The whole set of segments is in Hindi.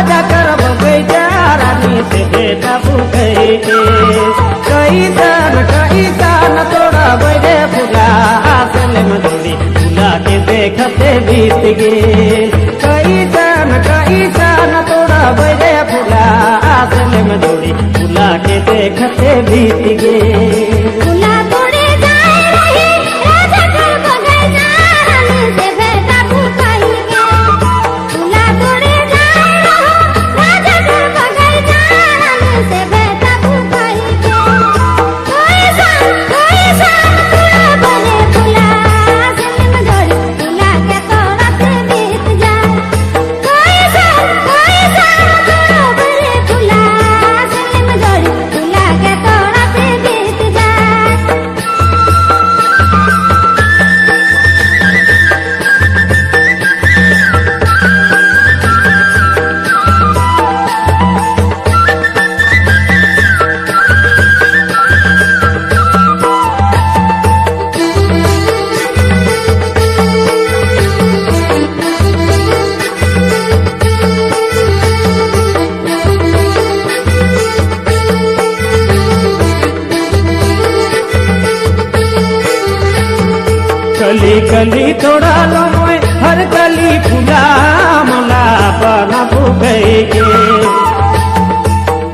राजा कर बगैचा रानी से बेटा भूखे कई सन तोड़ा बजे फुला आसल मधुरी फुला के देखते बीत गे कई सन तोड़ा बजे फुला आसल मधुरी फुला के देखते बीत गे कली कली तोड़ा लो मैं हर कली फूला मला बना भूखे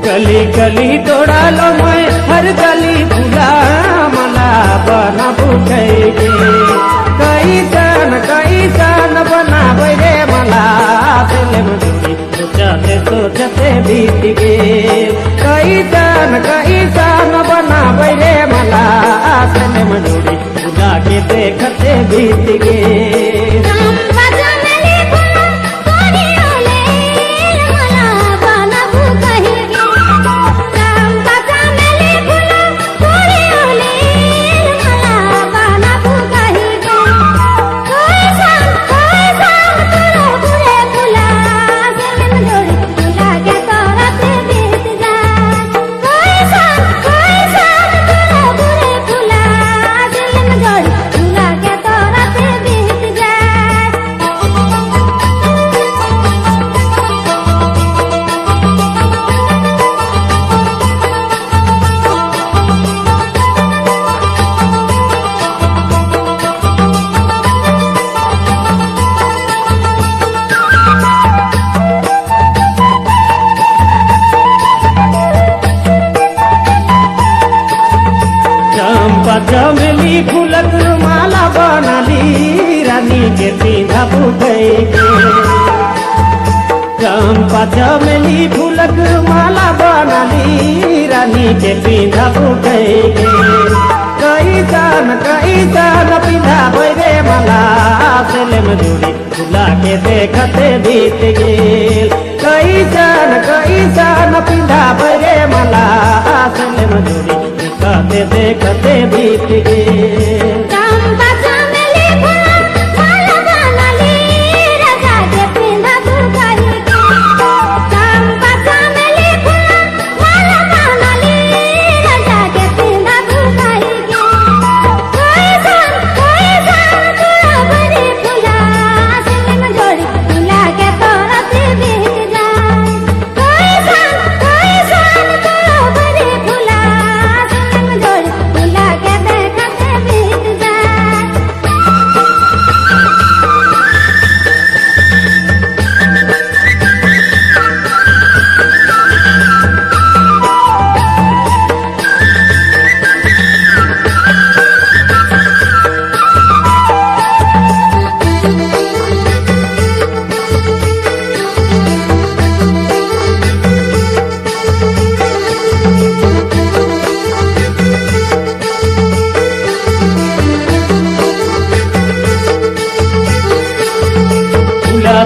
कली कली तोड़ा लो मैं हर कली फूला मला बना भूखे कई सन बना बे मला दिल मधुरी सोचते बीत गे कई सन बना बे मला दिल मधुरी फुला के देखते बीत गे चमेली फूलक माला बनाली रानी के सीधा भूखे चंपा चमेली फूलक माला बनाली रानी के सीधा भूखे कई सन पिंधा बैरे मला आसल मधुरी फुला के देखते बीत गे कई सन पिंधा बैरे मला आसल मधुरी देखते बीत गे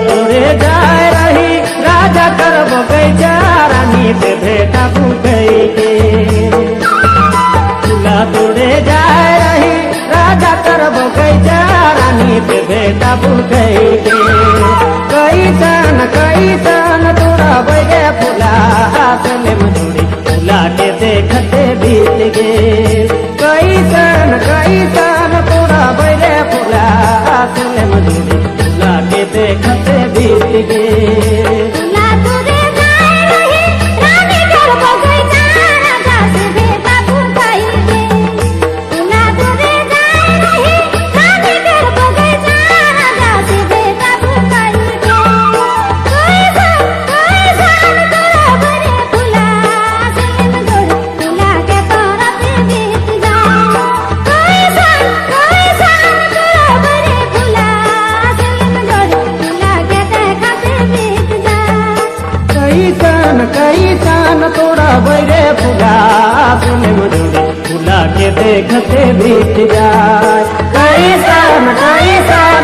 तोरे जाए रही राजा कर बगैचा रानी से भेटा भूखे फूला तोरे जाए रही राजा कर बगैचा रानी से भेटा भूखे कई सन तोड़ा बजे फूला आसल मधुरी फूला के देखते बीत गे कई सन तोड़ा बजे फूला आसल मधुरी फुला के देखते बीत गे। न तोड़ा बैरे फुला सेलेम जोड़ी फुला के देखते बीत जाए। कैसा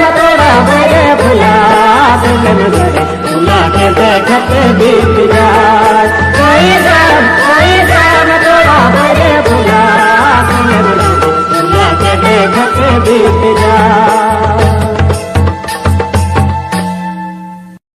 न तोड़ा बैरे फुला सेलेम जोड़ी फुला के देखते बीत जाए।